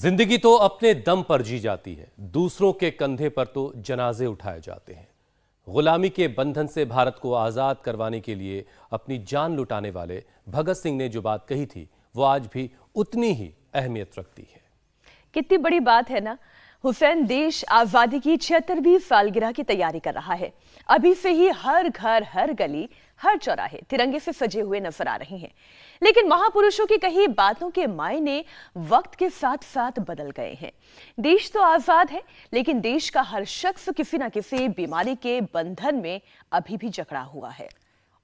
जिंदगी तो अपने दम पर जी जाती है, दूसरों के कंधे पर तो जनाजे उठाए जाते हैं। गुलामी के बंधन से भारत को आजाद करवाने के लिए अपनी जान लुटाने वाले भगत सिंह ने जो बात कही थी वो आज भी उतनी ही अहमियत रखती है। कितनी बड़ी बात है ना। हुसैन देश आजादी की 76वीं सालगिरह की तैयारी कर रहा है। अभी से ही हर घर, हर गली, हर चौराहे तिरंगे से सजे हुए नजर आ रहे हैं। लेकिन महापुरुषों की कही बातों के मायने वक्त के साथ साथ बदल गए हैं। देश तो आजाद है, लेकिन देश का हर शख्स किसी न किसी बीमारी के बंधन में अभी भी जकड़ा हुआ है।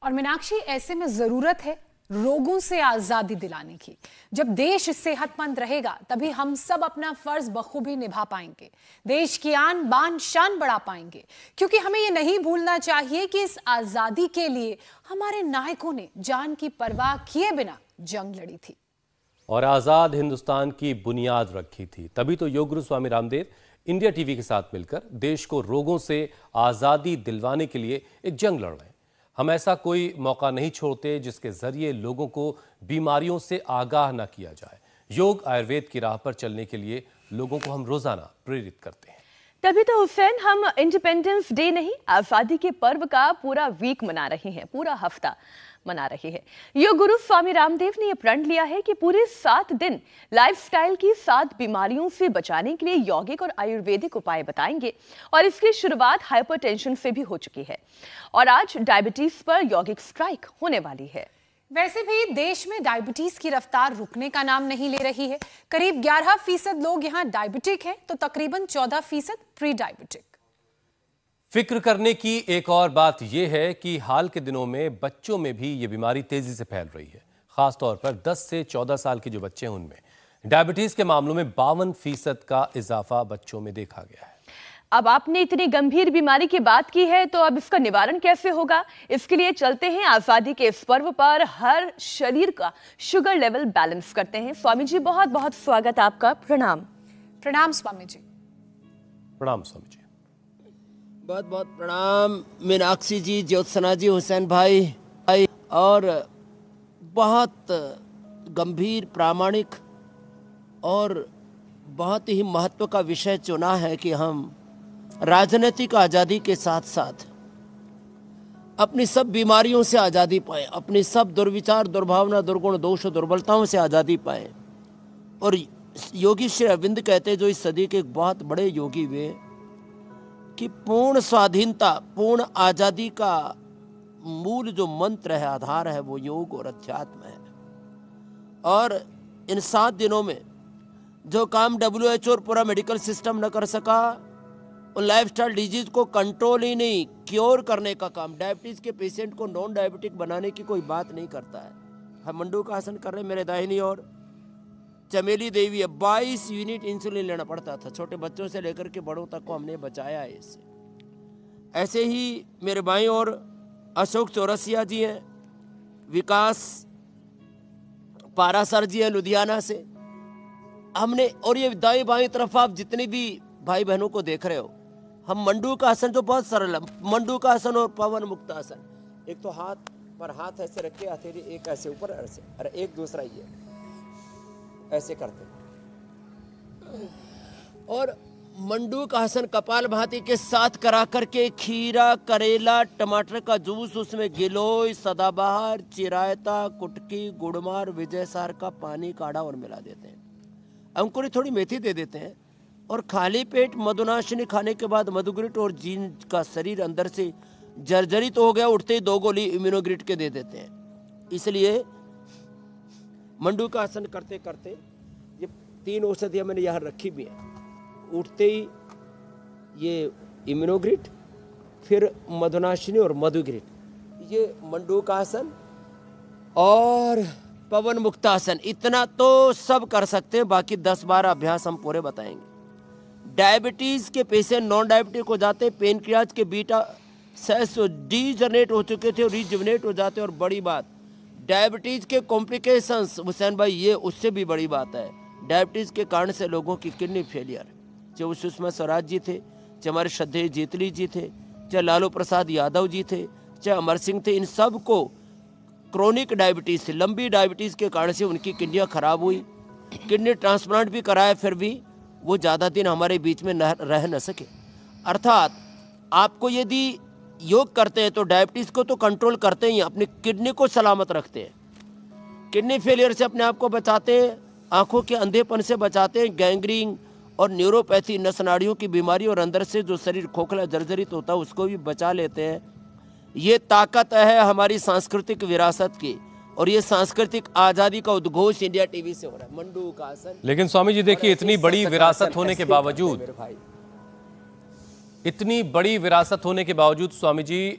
और मीनाक्षी, ऐसे में जरूरत है रोगों से आजादी दिलाने की। जब देश सेहतमंद रहेगा तभी हम सब अपना फर्ज बखूबी निभा पाएंगे, देश की आन बान शान बढ़ा पाएंगे। क्योंकि हमें ये नहीं भूलना चाहिए कि इस आजादी के लिए हमारे नायकों ने जान की परवाह किए बिना जंग लड़ी थी और आजाद हिंदुस्तान की बुनियाद रखी थी। तभी तो योग गुरु स्वामी रामदेव इंडिया टीवी के साथ मिलकर देश को रोगों से आजादी दिलवाने के लिए एक जंग लड़ रहे हैं। हम ऐसा कोई मौका नहीं छोड़ते जिसके जरिए लोगों को बीमारियों से आगाह न किया जाए। योग आयुर्वेद की राह पर चलने के लिए लोगों को हम रोजाना प्रेरित करते हैं। तभी तो हुसैन, हम इंडिपेंडेंस डे नहीं, आजादी के पर्व का पूरा वीक मना रहे हैं, पूरा हफ्ता मना रहे हैं। योग गुरु स्वामी रामदेव ने यह प्रण लिया है कि पूरे 7 दिन लाइफस्टाइल की 7 बीमारियों से बचाने के लिए यौगिक और आयुर्वेदिक उपाय बताएंगे। और इसकी शुरुआत हाइपरटेंशन से भी हो चुकी है और आज डायबिटीज पर यौगिक स्ट्राइक होने वाली है। वैसे भी देश में डायबिटीज की रफ्तार रुकने का नाम नहीं ले रही है। करीब 11% लोग यहाँ डायबिटिक हैं तो तकरीबन 14% प्री डायबिटिक। फिक्र करने की एक और बात यह है कि हाल के दिनों में बच्चों में भी ये बीमारी तेजी से फैल रही है। खासतौर पर 10 से 14 साल के जो बच्चे हैं उनमें डायबिटीज के मामलों में 52% का इजाफा बच्चों में देखा गया है। अब आपने इतनी गंभीर बीमारी की बात की है तो अब इसका निवारण कैसे होगा? इसके लिए चलते हैं आजादी के इस पर्व पर हर शरीर का शुगर लेवल बैलेंस करते हैं। स्वामी जी, बहुत बहुत स्वागत आपका। प्रणाम। प्रणाम स्वामी जी। प्रणाम स्वामी जी। बहुत बहुत प्रणाम मीनाक्षी जी, ज्योत्सना जी, हुसैन भाई। और बहुत गंभीर, प्रामाणिक और बहुत ही महत्व का विषय चुना है कि हम राजनीतिक आज़ादी के साथ साथ अपनी सब बीमारियों से आज़ादी पाएं, अपनी सब दुर्विचार, दुर्भावना, दुर्गुण, दोष, दुर्बलताओं से आज़ादी पाएं। और योगी श्री अरविंद कहते हैं, जो इस सदी के एक बहुत बड़े योगी हुए, कि पूर्ण स्वाधीनता, पूर्ण आज़ादी का मूल जो मंत्र है, आधार है, वो योग और अध्यात्म है। और इन 7 दिनों में जो काम WHO और पूरा मेडिकल सिस्टम न कर सका, उन लाइफस्टाइल डिजीज को कंट्रोल ही नहीं, क्योर करने का काम, डायबिटीज के पेशेंट को नॉन डायबिटिक बनाने की कोई बात नहीं करता है। हम मंडू का आसन कर रहे हैं, मेरे दाहिनी ओर चमेली देवी है। 22 यूनिट इंसुलिन लेना पड़ता था, छोटे बच्चों से लेकर के बड़ों तक को हमने बचाया है इससे। ऐसे ही मेरे बाईं ओर अशोक चौरसिया जी हैं, विकास पारासर जी हैं लुधियाना से हमने। और ये दाएं बाएं तरफ आप जितने भी भाई बहनों को देख रहे हो, हम मंडू का आसन जो बहुत सरल है, मंडू का आसन और पवन मुक्त आसन। एक तो हाथ पर हाथ ऐसे रख के, हथेली एक ऐसे ऊपर ऐसे, अरे एक दूसरा ये ऐसे करते। और मंडू का आसन कपालभाति के साथ करा करके खीरा, करेला, टमाटर का जूस, उसमें गिलोय, सदाबहार, चिरायता, कुटकी, गुड़मार, विजयसार का पानी काढ़ा और मिला देते हैं। अंकुरित थोड़ी मेथी दे देते हैं और खाली पेट मधुनाशिनी खाने के बाद मधुग्रिट और जीन का शरीर अंदर से जर्जरित हो गया, उठते ही 2 गोली इम्यूनोग्रिट के दे देते हैं। इसलिए मंडू का आसन करते करते ये 3 औषधियाँ मैंने यहाँ रखी भी हैं। उठते ही ये इम्यूनोग्रिट, फिर मधुनाशिनी और मधुग्रिट, ये मंडू का आसन और पवन मुक्तासन। इतना तो सब कर सकते हैं, बाकी 10-12 अभ्यास हम पूरे बताएंगे। डायबिटीज के पेशेंट नॉन डायबिटिक हो जाते, पेनक्रियाज के बीटा सेल्स डीजनरेट हो चुके थे और रिजुवनेट हो जाते। और बड़ी बात, डायबिटीज के कॉम्प्लिकेशंस, हुसैन भाई, ये उससे भी बड़ी बात है। डायबिटीज के कारण से लोगों की किडनी फेलियर, चाहे सुषमा स्वराज जी थे, चाहे हमारे श्रद्धेय जेटली जी थे, चाहे लालू प्रसाद यादव जी थे, चाहे अमर सिंह थे, इन सब को क्रोनिक डायबिटीज से, लंबी डायबिटीज के कारण से उनकी किडनियां खराब हुई। किडनी ट्रांसप्लांट भी कराया, फिर भी वो ज़्यादा दिन हमारे बीच में रह न सके। अर्थात आपको यदि योग करते हैं तो डायबिटीज़ को तो कंट्रोल करते ही, अपनी किडनी को सलामत रखते हैं, किडनी फेलियर से अपने आप को बचाते हैं, आंखों के अंधेपन से बचाते हैं, गैंग्रीन और न्यूरोपैथी नस नाड़ियों की बीमारी और अंदर से जो शरीर खोखला जर्जरित होता है उसको भी बचा लेते हैं। ये ताकत है हमारी सांस्कृतिक विरासत की, और ये सांस्कृतिक आज़ादी का उद्घोष इंडिया टीवी से हो रहा है। मंडू का आसन। लेकिन स्वामी जी देखिए, इतनी बड़ी विरासत होने के बावजूद, इतनी बड़ी विरासत होने के बावजूद स्वामी जी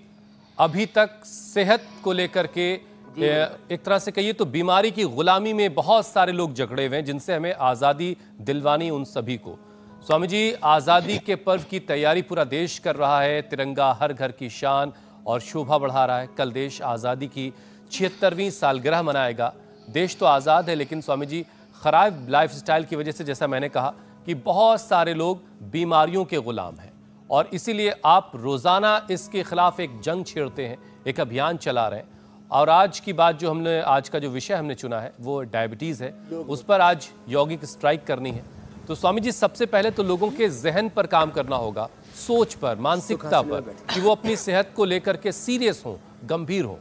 अभी तक सेहत को लेकर के एक तरह से कहिए तो बीमारी की गुलामी में बहुत सारे लोग जकड़े हुए हैं, जिनसे हमें आज़ादी दिलवानी उन सभी को। स्वामी जी, आज़ादी के पर्व की तैयारी पूरा देश कर रहा है, तिरंगा हर घर की शान और शोभा बढ़ा रहा है। कल देश आज़ादी की 76वीं सालगिरह मनाएगा। देश तो आज़ाद है, लेकिन स्वामी जी खराब लाइफस्टाइल की वजह से, जैसा मैंने कहा, कि बहुत सारे लोग बीमारियों के गुलाम हैं, और इसीलिए आप रोज़ाना इसके खिलाफ एक जंग छेड़ते हैं, एक अभियान चला रहे हैं। और आज की बात जो हमने, आज का जो विषय हमने चुना है वो डायबिटीज़ है, उस पर आज यौगिक स्ट्राइक करनी है। तो स्वामी जी, सबसे पहले तो लोगों के जहन पर काम करना होगा, सोच पर, मानसिकता पर, कि वो अपनी सेहत को लेकर के सीरियस हों, गंभीर हों।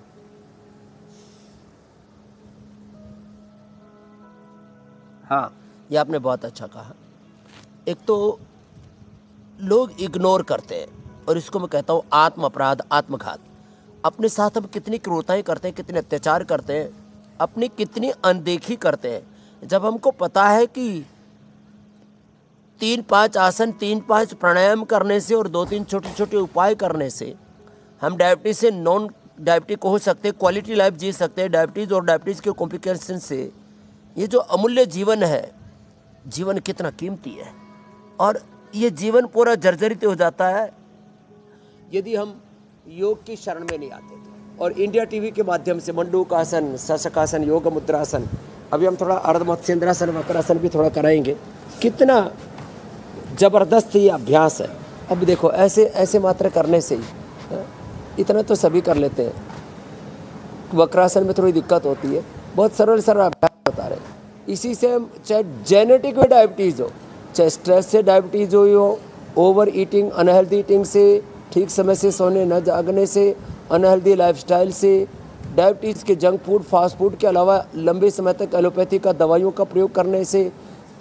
हाँ, ये आपने बहुत अच्छा कहा। एक तो लोग इग्नोर करते हैं, और इसको मैं कहता हूँ आत्म अपराध, आत्मघात। अपने साथ हम कितनी क्रूरताएं करते हैं, कितने अत्याचार करते हैं, अपनी कितनी अनदेखी करते हैं। जब हमको पता है कि 3-5 आसन, 3-5 प्राणायाम करने से और 2-3 छोटे छोटे उपाय करने से हम डायबिटीज़ से नॉन डायबिटिक हो सकते हैं, क्वालिटी लाइफ जी सकते हैं। डायबिटीज़ और डायबिटीज़ के कॉम्प्लिकेशन से ये जो अमूल्य जीवन है, जीवन कितना कीमती है, और ये जीवन पूरा जर्जरित हो जाता है यदि हम योग की शरण में नहीं आते। और इंडिया टीवी के माध्यम से मंडूकासन, शशकासन, योग मुद्रासन, अभी हम थोड़ा अर्धमत्स्येंद्रासन, वक्रासन भी थोड़ा कराएंगे। कितना ज़बरदस्त ये अभ्यास है। अब देखो, ऐसे ऐसे मात्र करने से ही इतना तो सभी कर लेते हैं। वक्रासन में थोड़ी दिक्कत होती है, बहुत सरल सरल अभ्यास बता रहे। इसी से हम, चाहे जेनेटिक में डायबिटीज़ हो, चाहे स्ट्रेस से डायबिटीज़ हो, ओवर ईटिंग, अनहेल्दी ईटिंग से, ठीक समय से सोने न जागने से, अनहेल्दी लाइफस्टाइल से, डायबिटीज़ के जंक फूड, फास्ट फूड के अलावा लंबे समय तक एलोपैथी का दवाइयों का प्रयोग करने से,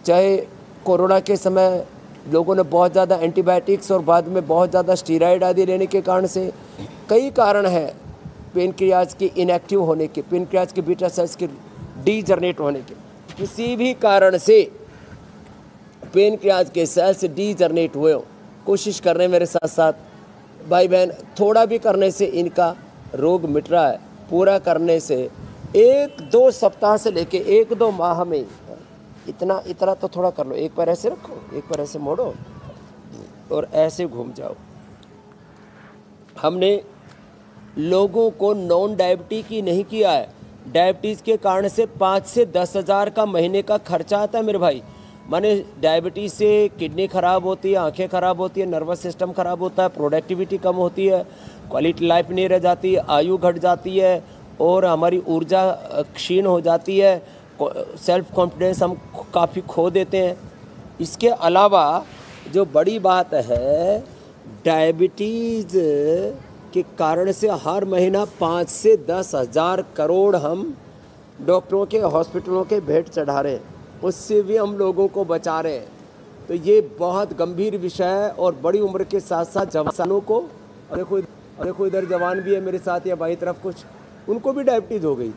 चाहे कोरोना के समय लोगों ने बहुत ज़्यादा एंटीबायोटिक्स और बाद में बहुत ज़्यादा स्टीरॉयड आदि लेने के कारण से, कई कारण हैं पेनक्रियाज के इनएक्टिव होने के, पेनक्रियाज के बीटा सेल्स के डीजनरेट होने के। किसी भी कारण से पेनक्रियाज के सेल्स डीजनरेट हुए हो, कोशिश कर रहे हैं मेरे साथ साथ भाई बहन, थोड़ा भी करने से इनका रोग मिट रहा है। पूरा करने से 1-2 सप्ताह से लेके 1-2 माह में इतना तो थोड़ा कर लो। एक पैर ऐसे रखो, एक पैर ऐसे मोड़ो और ऐसे घूम जाओ। हमने लोगों को नॉन डायबिटीज की नहीं किया है। डायबिटीज़ के कारण से 5 से 10 हज़ार का महीने का खर्चा आता है मेरे भाई। माने डायबिटीज़ से किडनी ख़राब होती है, आंखें ख़राब होती है, नर्वस सिस्टम ख़राब होता है, प्रोडक्टिविटी कम होती है, क्वालिटी लाइफ नहीं रह जाती, आयु घट जाती है और हमारी ऊर्जा क्षीण हो जाती है, सेल्फ कॉन्फिडेंस हम काफ़ी खो देते हैं। इसके अलावा जो बड़ी बात है, डायबिटीज़ के कारण से हर महीना 5 से 10 हज़ार करोड़ हम डॉक्टरों के, हॉस्पिटलों के भेंट चढ़ा रहे हैं, उससे भी हम लोगों को बचा रहे हैं। तो ये बहुत गंभीर विषय है। और बड़ी उम्र के साथ साथ जवानों को, देखो इधर जवान भी है मेरे साथ या बाई तरफ कुछ, उनको भी डायबिटीज़ हो गई।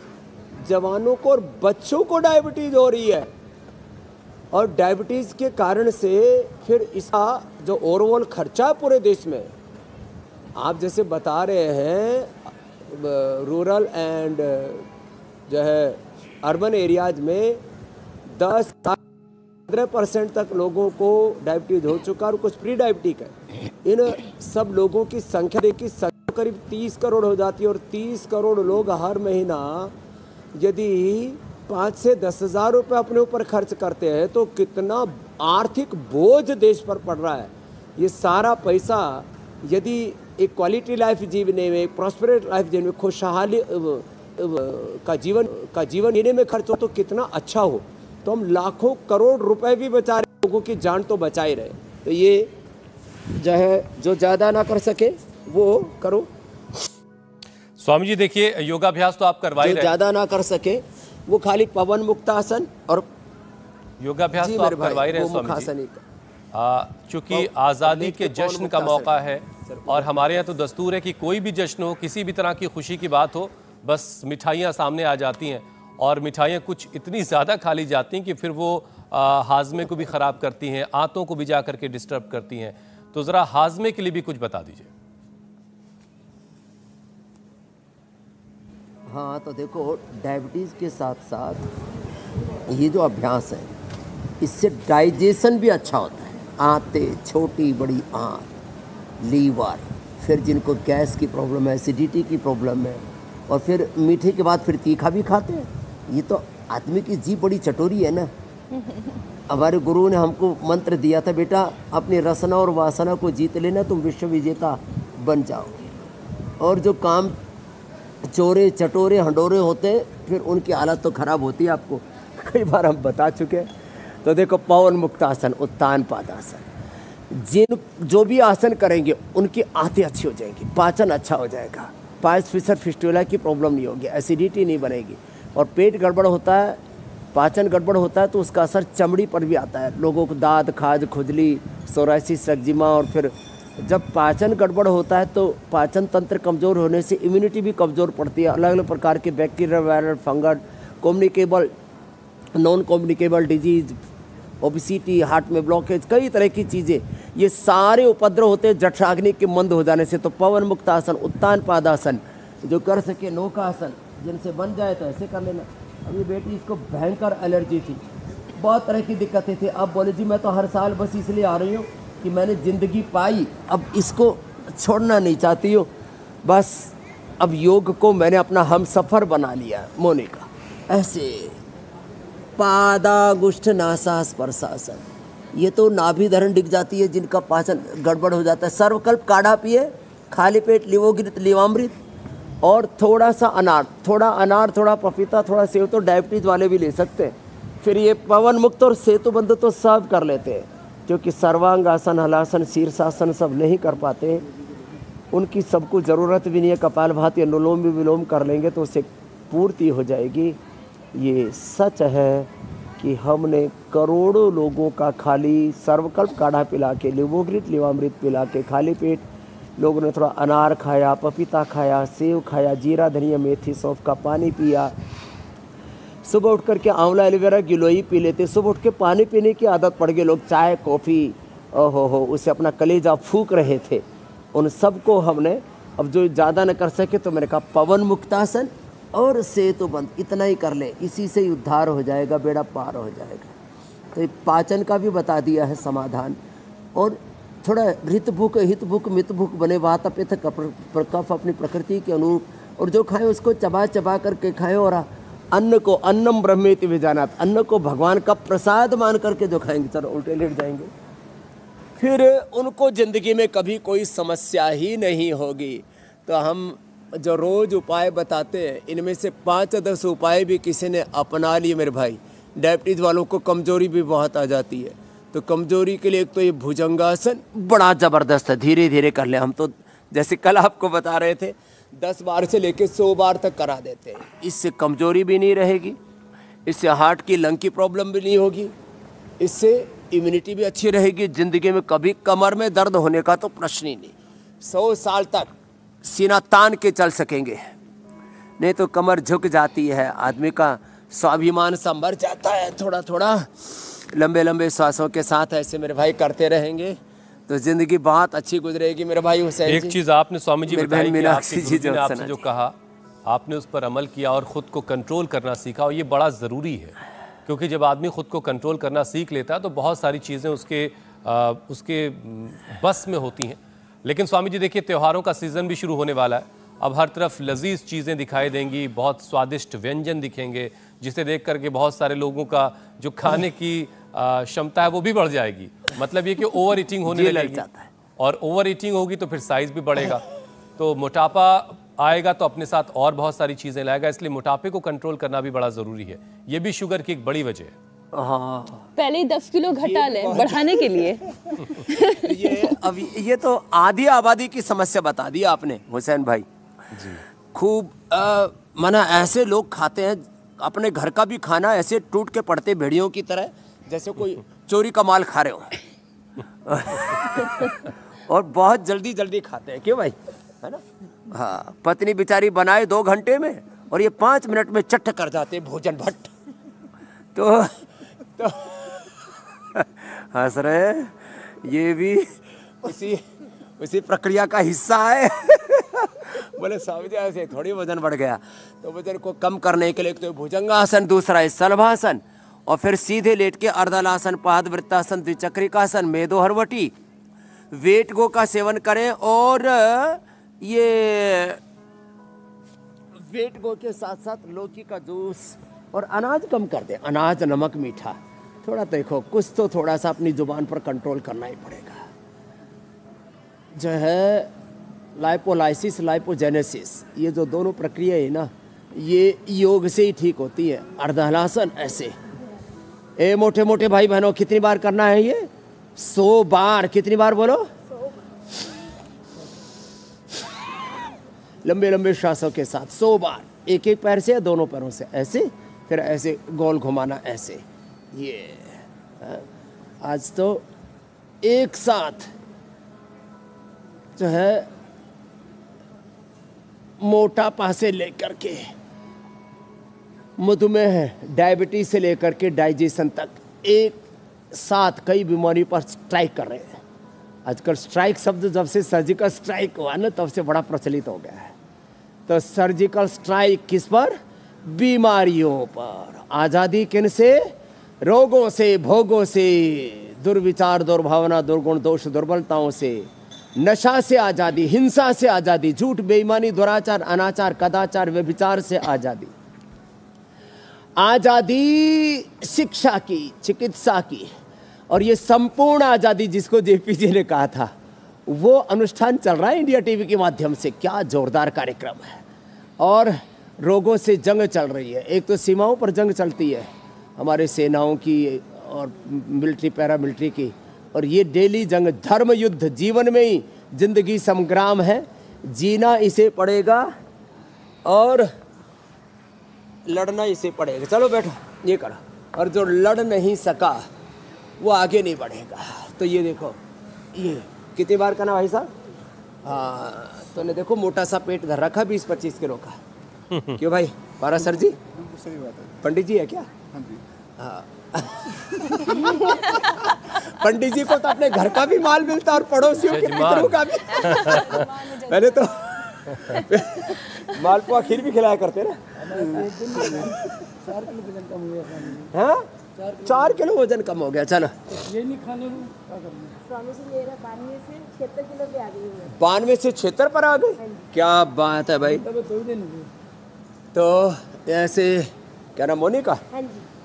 जवानों को और बच्चों को डायबिटीज़ हो रही है। और डायबिटीज़ के कारण से फिर इसका जो ओवरऑल खर्चा पूरे देश में, आप जैसे बता रहे हैं रूरल एंड जो है अर्बन एरियाज में 10-15% तक लोगों को डायबिटीज़ हो चुका और कुछ प्री डायबिटिक है। इन सब लोगों की संख्या देखिए करीब 30 करोड़ हो जाती है। और 30 करोड़ लोग हर महीना यदि 5 से 10 हज़ार रुपये अपने ऊपर खर्च करते हैं तो कितना आर्थिक बोझ देश पर पड़ रहा है। ये सारा पैसा यदि एक क्वालिटी लाइफ जीने में, एक प्रॉस्पेरेट लाइफ जीने में, खुशहाली का जीवन जीने में खर्च हो तो कितना अच्छा हो। तो हम लाखों करोड़ रुपए भी बचा रहे, लोगों की जान तो बचा ही रहे। तो ये जो है, जो ज़्यादा ना कर सके वो करो। स्वामी जी देखिए, योगाभ्यास तो आप करवा ही रहे हैं, ज़्यादा ना कर सके वो खाली पवन मुक्तासन और योगाभ्यास तो आप करवा ही रहे हैं स्वामी जी। चूंकि आज़ादी के जश्न का मौका है और हमारे यहाँ तो दस्तूर है कि कोई भी जश्न हो, किसी भी तरह की खुशी की बात हो, बस मिठाइयाँ सामने आ जाती हैं और मिठाइयाँ कुछ इतनी ज़्यादा खा ली जाती हैं कि फिर वो हाजमे को भी ख़राब करती हैं, आंतों को भी जा करके डिस्टर्ब करती हैं। तो ज़रा हाजमे के लिए भी कुछ बता दीजिए। हाँ, तो देखो, डायबिटीज़ के साथ साथ ये जो अभ्यास है इससे डाइजेशन भी अच्छा होता है। आंतें, छोटी बड़ी आंत, लीवर, फिर जिनको गैस की प्रॉब्लम है, एसिडिटी की प्रॉब्लम है, और फिर मीठे के बाद फिर तीखा भी खाते हैं। ये तो आदमी की जीभ बड़ी चटोरी है ना। हमारे गुरु ने हमको मंत्र दिया था, बेटा अपनी रसना और वासना को जीत लेना, तुम विश्व विजेता बन जाओगे। और जो काम चोरे चटोरे हंडोरे होते हैं फिर उनकी हालत तो खराब होती है, आपको कई बार हम बता चुके हैं। तो देखो, पवन मुक्तासन, उत्तान पादासन, जो भी आसन करेंगे उनकी आंतें अच्छी हो जाएंगी, पाचन अच्छा हो जाएगा, पाइल्स फिशर फिस्टुला की प्रॉब्लम नहीं होगी, एसिडिटी नहीं बनेगी। और पेट गड़बड़ होता है, पाचन गड़बड़ होता है तो उसका असर चमड़ी पर भी आता है। लोगों को दाद, खाज, खुजली, सोराइसिस, एक्जिमा, और फिर जब पाचन गड़बड़ होता है तो पाचन तंत्र कमज़ोर होने से इम्यूनिटी भी कमज़ोर पड़ती है। अलग अलग प्रकार के bacteria, viral, fungus, communicable, non communicable disease, obesity, heart में ब्लॉकेज, कई तरह की चीज़ें, ये सारे उपद्रव होते हैं जठराग्नि के मंद हो जाने से। तो पवन मुक्तासन, उत्तान पादासन, जो कर सके नौकासन, जिनसे बन जाए तो ऐसे कर लेना। अब ये बेटी, इसको भयंकर एलर्जी थी, बहुत तरह की दिक्कतें थी। अब बोले जी मैं तो हर साल बस इसलिए आ रही हूँ कि मैंने ज़िंदगी पाई, अब इसको छोड़ना नहीं चाहती हूँ। बस अब योग को मैंने अपना हम सफ़र बना लिया। मोनिका ऐसे पादागुष्ठ नासा स्पर्शासन, ये तो नाभि धरण दिख जाती है जिनका पाचन गड़बड़ हो जाता है। सर्वकल्प काढ़ा पिए, खाली पेट लिवोगृत लिवामृत, और थोड़ा सा अनार, थोड़ा पपीता, थोड़ा सेव, तो डायबिटीज़ वाले भी ले सकते हैं। फिर ये पवन मुक्त और सेतु बंध तो सब कर लेते हैं, क्योंकि सर्वांग आसन, हलासन, शीर्षासन सब नहीं कर पाते, उनकी सबको ज़रूरत भी नहीं है। कपालभाति, अनुलोम विलोम कर लेंगे तो उससे पूर्ति हो जाएगी। ये सच है कि हमने करोड़ों लोगों का खाली सर्वकल्प काढ़ा पिला के, लिवोगृत लिवामृत पिला के, खाली पेट लोगों ने थोड़ा अनार खाया, पपीता खाया, सेव खाया, जीरा, धनिया, मेथी, सौंफ का पानी पिया, सुबह उठ करके आंवला, एलोवेरा, गिलोई पी लेते। सुबह उठ के पानी पीने की आदत पड़ गई, लोग चाय, कॉफ़ी, ओहो उसे अपना कलेजा फूंक रहे थे। उन सबको हमने, अब जो ज़्यादा न कर सके तो मैंने कहा पवन मुक्तासन और सेतु बंध, इतना ही कर ले, इसी से ही उद्धार हो जाएगा, बेड़ा पार हो जाएगा। तो पाचन का भी बता दिया है समाधान। और थोड़ा हृत भूख, हित भूख, मित भूख बने, वात पित्त कफ अपनी प्रकृति के अनुरूप, और जो खाएं उसको चबा चबा करके खाएं। और अन्न को अन्नम ब्रह्मेति विजानात, अन्न को भगवान का प्रसाद मान करके जो खाएंगे, चलो उल्टे लेट जाएंगे, फिर उनको ज़िंदगी में कभी कोई समस्या ही नहीं होगी। तो हम जो रोज़ उपाय बताते हैं, इनमें से 5-10 उपाय भी किसी ने अपना लिए मेरे भाई। डायबिटीज़ वालों को कमज़ोरी भी बहुत आ जाती है, तो कमज़ोरी के लिए एक तो ये भुजंगासन बड़ा ज़बरदस्त है, धीरे धीरे कर ले। हम तो जैसे कल आपको बता रहे थे 10 बार से लेकर 100 बार तक करा देते हैं। इससे कमज़ोरी भी नहीं रहेगी, इससे हार्ट की, लंग की प्रॉब्लम भी नहीं होगी, इससे इम्यूनिटी भी अच्छी रहेगी। ज़िंदगी में कभी कमर में दर्द होने का तो प्रश्न ही नहीं। 100 साल तक सीना तान के चल सकेंगे, नहीं तो कमर झुक जाती है, आदमी का स्वाभिमान सा मर जाता है। थोड़ा थोड़ा लंबे लंबे श्वासों के साथ ऐसे मेरे भाई करते रहेंगे तो जिंदगी बहुत अच्छी गुजरेगी मेरे भाई हुसैन जी। एक चीज़ आपने स्वामी जी बताई कि मीनाक्षी आपके जी गुरुजी ने आपसे जो कहा, आपने उस पर अमल किया और ख़ुद को कंट्रोल करना सीखा, और ये बड़ा ज़रूरी है, क्योंकि जब आदमी ख़ुद को कंट्रोल करना सीख लेता है तो बहुत सारी चीज़ें उसके बस में होती हैं। लेकिन स्वामी जी देखिए, त्योहारों का सीज़न भी शुरू होने वाला है, अब हर तरफ लजीज चीज़ें दिखाई देंगी, बहुत स्वादिष्ट व्यंजन दिखेंगे, जिसे देख करके बहुत सारे लोगों का जो खाने की क्षमता है वो भी बढ़ जाएगी। मतलब ये कि ओवर ईटिंग होने लगेगी, और ओवर ईटिंग होगी तो फिर साइज़ भी बढ़ेगा, तो मोटापा आएगा तो अपने साथ और बहुत सारी चीज़ें लाएगा। इसलिए मोटापे को कंट्रोल करना भी बड़ा ज़रूरी है, ये भी शुगर की एक बड़ी वजह है। हाँ पहले ही 10 किलो घटा लें बढ़ाने के लिए। ये तो आधी आबादी की समस्या बता दी आपने हुसैन भाई जी। खूब माना ऐसे लोग खाते हैं अपने घर का भी खाना ऐसे टूट के पड़ते भेड़ियों की तरह, जैसे कोई चोरी का माल खा रहे हो। और बहुत जल्दी जल्दी खाते हैं, क्यों भाई, है ना। हाँ, पत्नी बेचारी बनाए 2 घंटे में और ये 5 मिनट में चट्ट कर जाते भोजन भट्ट। तो हंस रहे, ये भी उसी प्रक्रिया का हिस्सा है। बोले स्वामी जी ऐसे थोड़ी वजन बढ़ गया, तो वजन को कम करने के लिए तो भुजंगासन, दूसरा है सलभासन, और फिर सीधे लेट के अर्धलासन, पादवृत्तासन, द्विचक्रिकासन, मेदो हरवटी, वेट गो का सेवन करें। और ये वेट गो के साथ साथ लौकी का जूस और अनाज कम कर दे, अनाज, नमक, मीठा थोड़ा। देखो कुछ तो थोड़ा सा अपनी जुबान पर कंट्रोल करना ही पड़ेगा। जो है लाइपोलाइसिस, लाइपोजेनेसिस, ये जो दोनों प्रक्रिया है ना, ये योग से ही ठीक होती है। अर्धहलासन ऐसे, ए मोटे मोटे भाई बहनों, कितनी बार करना है ये? 100 बार। कितनी बार बोलो? लंबे लंबे श्वासों के साथ 100 बार, एक एक पैर से या दोनों पैरों से ऐसे, फिर ऐसे गोल घुमाना ऐसे। ये आज तो एक साथ जो है मोटापा से लेकर के मधुमेह, डायबिटीज से लेकर के डाइजेशन तक एक साथ कई बीमारी पर स्ट्राइक कर रहे हैं। आजकल स्ट्राइक शब्द जब से सर्जिकल स्ट्राइक हुआ ना, तब से बड़ा प्रचलित हो गया है। तो सर्जिकल स्ट्राइक किस पर? बीमारियों पर। आज़ादी किन से? रोगों से, भोगों से, दुर्विचार, दुर्भावना, दुर्गुण, दोष, दुर्बलताओं से। नशा से आज़ादी, हिंसा से आज़ादी, झूठ, बेईमानी, दुराचार, अनाचार, कदाचार, व्यभिचार से आज़ादी। आज़ादी शिक्षा की, चिकित्सा की, और ये संपूर्ण आज़ादी जिसको जेपी जी ने कहा था, वो अनुष्ठान चल रहा है इंडिया टीवी के माध्यम से। क्या जोरदार कार्यक्रम है। और रोगों से जंग चल रही है। एक तो सीमाओं पर जंग चलती है हमारे सेनाओं की और मिलिट्री, पैरा मिलिट्री की, और ये डेली जंग, धर्म युद्ध, जीवन में ही जिंदगी संग्राम है, जीना इसे पड़ेगा और लड़ना इसे पड़ेगा। चलो बैठो, ये करो। और जो लड़ नहीं सका वो आगे नहीं बढ़ेगा। तो ये देखो, ये कितनी बार करना भाई साहब? हाँ, तो ने देखो मोटा सा पेट धर रखा 20-25 किलो का। क्यों भाई पारा सर जी? सही बात है। पंडित जी है क्या? हाँ। पंडित जी को तो अपने घर का भी माल मिलता और पड़ोसियों के मित्रों का भी। पहले तो मालपुआ खीर भी खिलाया करते ना। 4 किलो वजन कम हो गया। हाँ, 4 किलो वजन कम हो गया। चलो, ये नहीं खाने में क्या करना? स्वामी जी मेरा 92 से 76 किलो पे आ गई है। 92 से 76 पर आ गई? क्या बात है भाई। तो ऐसे क्या नाम, मोनिका?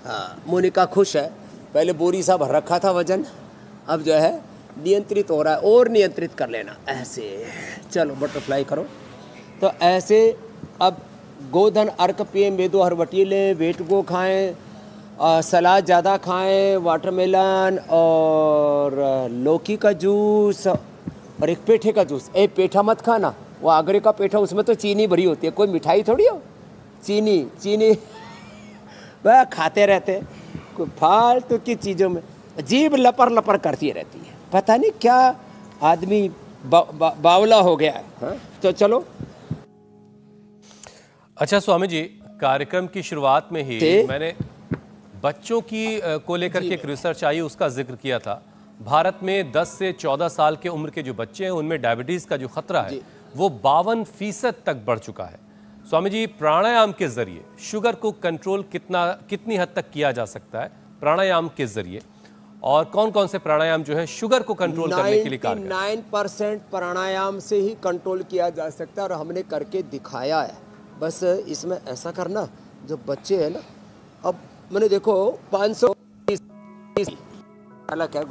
हाँ, मोनिका खुश है। पहले बोरी सा भर रखा था वजन, अब जो है नियंत्रित हो रहा है। और नियंत्रित कर लेना ऐसे। चलो बटरफ्लाई करो। तो ऐसे अब गोधन अर्क पिए, मेदो हरवटी लें, वेट गो खाएं, सलाद ज़्यादा खाएं, वाटरमेलन और लौकी का जूस और एक पेठे का जूस। पेठा मत खाना, वो आगरे का पेठा, उसमें तो चीनी भरी होती है, कोई मिठाई थोड़ी हो। चीनी वह खाते रहते, कोई फालतू की चीज़ों में जीभ लपर लपर करती रहती है। पता नहीं क्या आदमी बावला हो गया है। हाँ? तो चलो। अच्छा स्वामी जी, कार्यक्रम की शुरुआत में ही मैंने बच्चों की को लेकर के एक रिसर्च आई, उसका जिक्र किया था। भारत में 10 से 14 साल के उम्र के जो बच्चे हैं, उनमें डायबिटीज का जो खतरा है वो 52% तक बढ़ चुका है। स्वामी जी, प्राणायाम के जरिए शुगर को कंट्रोल कितनी हद तक किया जा सकता है प्राणायाम के जरिए, और कौन कौन से प्राणायाम जो है शुगर को कंट्रोल करने के लिए कारगर? 99% प्राणायाम से ही कंट्रोल किया जा सकता है और हमने करके दिखाया है। बस इसमें ऐसा करना, जो बच्चे हैं ना, अब मैंने देखो 500 क्या,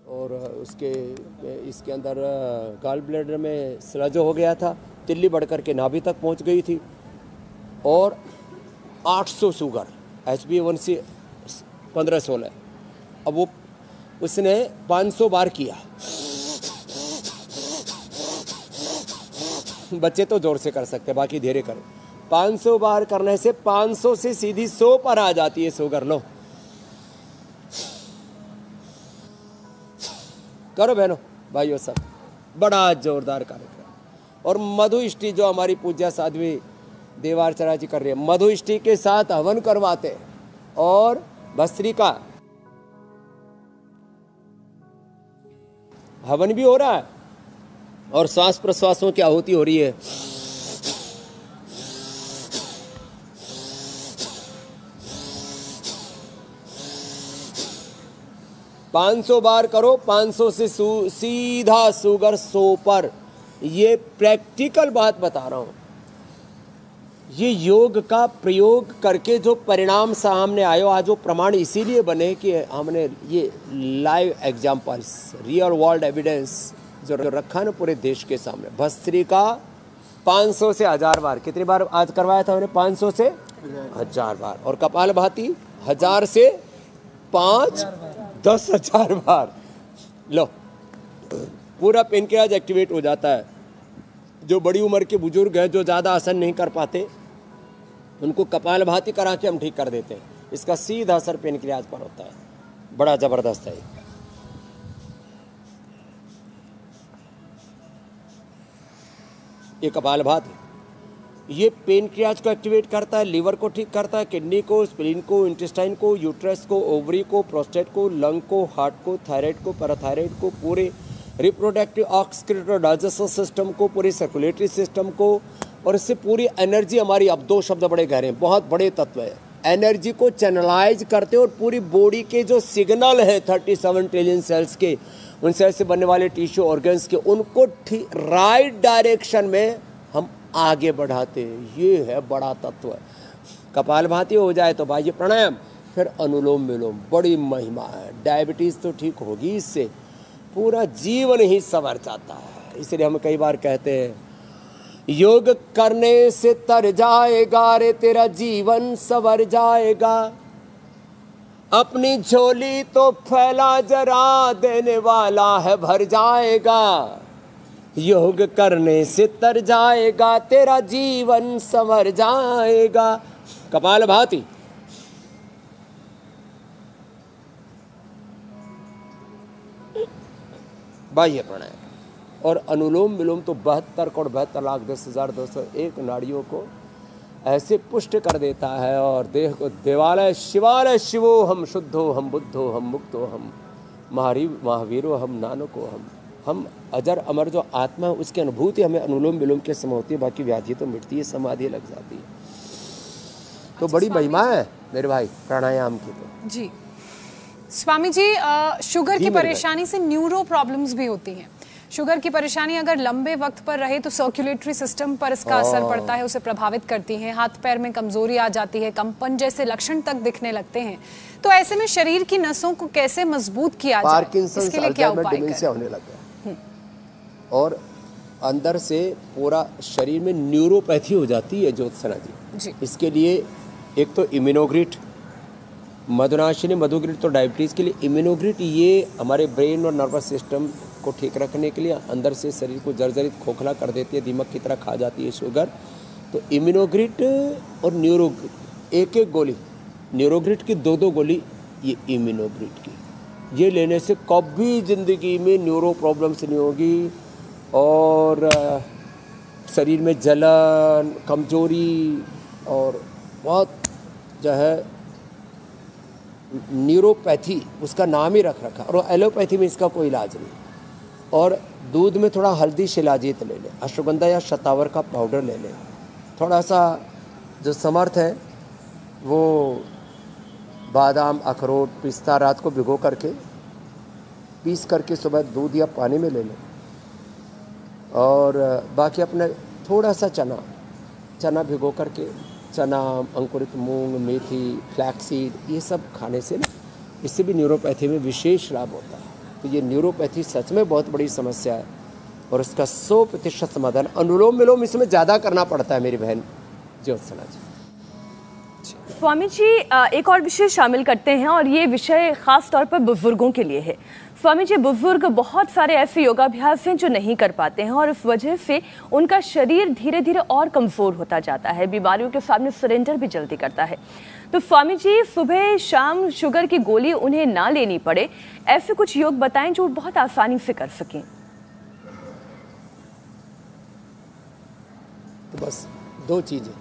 और इसके अंदर गॉल ब्लैडर में स्लज हो गया था, तिल्ली बढ़ करके नाभि तक पहुंच गई थी, और 800 शुगर, HbA1c 15-16। अब वो उसने 500 बार किया। बच्चे तो जोर से कर सकते, बाकी धीरे करें। 500 बार करने से 500 से सीधी 100 पर आ जाती है शुगर। लो करो बहनों भाइयों सब, बड़ा जोरदार कार्यक्रम। और मधुष्टि जो हमारी पूज्य साध्वी देवार्चना जी कर रही है, मधुष्टि के साथ हवन करवाते और भस्त्रिका हवन भी हो रहा है और श्वास प्रश्वासों की आहुति हो रही है। पाँच 500 बार करो, 500 से सीधा शुगर 100 पर। ये प्रैक्टिकल बात बता रहा हूं। ये योग का प्रयोग करके जो परिणाम सामने आयो, आज वो प्रमाण इसीलिए बने कि हमने ये live examples, real world evidence जो रखा ना पूरे देश के सामने। भस्त्रिका 500 से 1000 बार, कितनी बार आज करवाया था हमने? 500 से 1000 बार। और कपालभाति 1000 से 5 10,000 बार। लो पूरा पेनक्रियाज एक्टिवेट हो जाता है। जो बड़ी उम्र के बुजुर्ग हैं, जो ज़्यादा आसन नहीं कर पाते, उनको कपालभाति करा के हम ठीक कर देते हैं। इसका सीधा असर पेनक्रियाज पर होता है, बड़ा ज़बरदस्त है। ये कपालभाति ये पेनक्रियाज को एक्टिवेट करता है, लीवर को ठीक करता है, किडनी को, स्प्लीन को, इंटेस्टाइन को, यूट्रस को, ओवरी को, प्रोस्टेट को, लंग को, हार्ट को, थायराइड को, पैराथायराइड को, पूरे रिप्रोडक्टिव ऑक्सीक्रेटरी डाइजेस्टिव सिस्टम को, पूरे सर्कुलेटरी सिस्टम को। और इससे पूरी एनर्जी हमारी, अब 2 शब्द बड़े गहरे हैं, बहुत बड़े तत्व है, एनर्जी को चैनलाइज करते और पूरी बॉडी के जो सिग्नल है 37 ट्रिलियन सेल्स के, उन सेल्स से बनने वाले टिश्यू ऑर्गन्स के, उनको राइट डायरेक्शन में हम आगे बढ़ाते हैं। ये है बड़ा तत्व। कपालभाति हो जाए तो बाह्य प्राणायाम, फिर अनुलोम विलोम, बड़ी महिमा है। डायबिटीज़ तो ठीक होगी इससे, पूरा जीवन ही संवर जाता है। इसलिए हम कई बार कहते हैं योग करने से तर जाएगा रे तेरा जीवन संवर जाएगा। अपनी झोली तो फैला जरा, देने वाला है भर जाएगा। योग करने से तर जाएगा तेरा जीवन संवर जाएगा। कपालभाति बाह्य प्राणायाम और अनुलोम विलोम तो 72,72,10,201 नाड़ियों को ऐसे पुष्ट कर देता है और देह को देवालय शिवालय शिवो हम, शुद्धो हम, बुद्धो हम, मुक्तो हम, महावीरो हम, नानको हम अजर अमर जो आत्मा है उसकी अनुभूति हमें अनुलोम विलोम के समय होती है। बाकी व्याधि तो मिटती है, समाधि लग जाती है। तो बड़ी महिमा है मेरे भाई प्राणायाम की। तो जी स्वामी जी, शुगर की परेशानी से न्यूरो प्रॉब्लम्स भी होती हैं। शुगर की परेशानी अगर लंबे वक्त पर रहे तो सर्कुलेटरी सिस्टम पर इसका असर पड़ता है, उसे प्रभावित करती है। हाथ पैर में कमजोरी आ जाती है, कंपन जैसे लक्षण तक दिखने लगते हैं। तो ऐसे में शरीर की नसों को कैसे मजबूत किया जाए, इसके लिए क्या उपाय करें? होने लग गया और अंदर से पूरा शरीर में न्यूरोपैथी हो जाती है ज्योत्सना जी। इसके लिए एक तो इम्यूनोग्रिट, मधुनाशिनी मधुग्रिट तो डायबिटीज़ के लिए, इम्यूनोग्रिट ये हमारे ब्रेन और नर्वस सिस्टम को ठीक रखने के लिए, अंदर से शरीर को जर्जरित खोखला कर देती है, दीमक की तरह खा जाती है शुगर। तो इम्यूनोग्रिट और न्यूरोग्रिट, एक गोली, न्यूरोग्रिट की 2 गोली ये इम्यूनोग्रिट की, ये लेने से कभी ज़िंदगी में न्यूरो प्रॉब्लम्स नहीं होगी। और शरीर में जलन, कमजोरी और बहुत जो है न्यूरोपैथी उसका नाम ही रख रखा। और एलोपैथी में इसका कोई इलाज नहीं। और दूध में थोड़ा हल्दी शिलाजीत ले लें, अश्वगंधा या शतावर का पाउडर ले लें, थोड़ा सा जो समर्थ है वो बादाम, अखरोट, पिस्ता रात को भिगो करके पीस करके सुबह दूध या पानी में ले लें। और बाकी अपने थोड़ा सा चना भिगो करके, चना, अंकुरित मूंग, मेथी, फ्लैक्सीड, ये सब खाने से ना, इससे भी न्यूरोपैथी में विशेष लाभ होता है। तो ये न्यूरोपैथी सच में बहुत बड़ी समस्या है और इसका 100% समाधान अनुलोम विलोम इसमें ज़्यादा करना पड़ता है मेरी बहन ज्योत्सना जी। स्वामी जी, एक और विषय शामिल करते हैं और ये विषय खास तौर पर बुजुर्गों के लिए है। स्वामी जी, बुजुर्ग बहुत सारे ऐसे योगाभ्यास हैं जो नहीं कर पाते हैं और इस वजह से उनका शरीर धीरे धीरे और कमजोर होता जाता है, बीमारियों के सामने सरेंडर भी जल्दी करता है। तो स्वामी जी, सुबह शाम शुगर की गोली उन्हें ना लेनी पड़े, ऐसे कुछ योग बताएं जो बहुत आसानी से कर सकें। तो बस दो चीज़ें,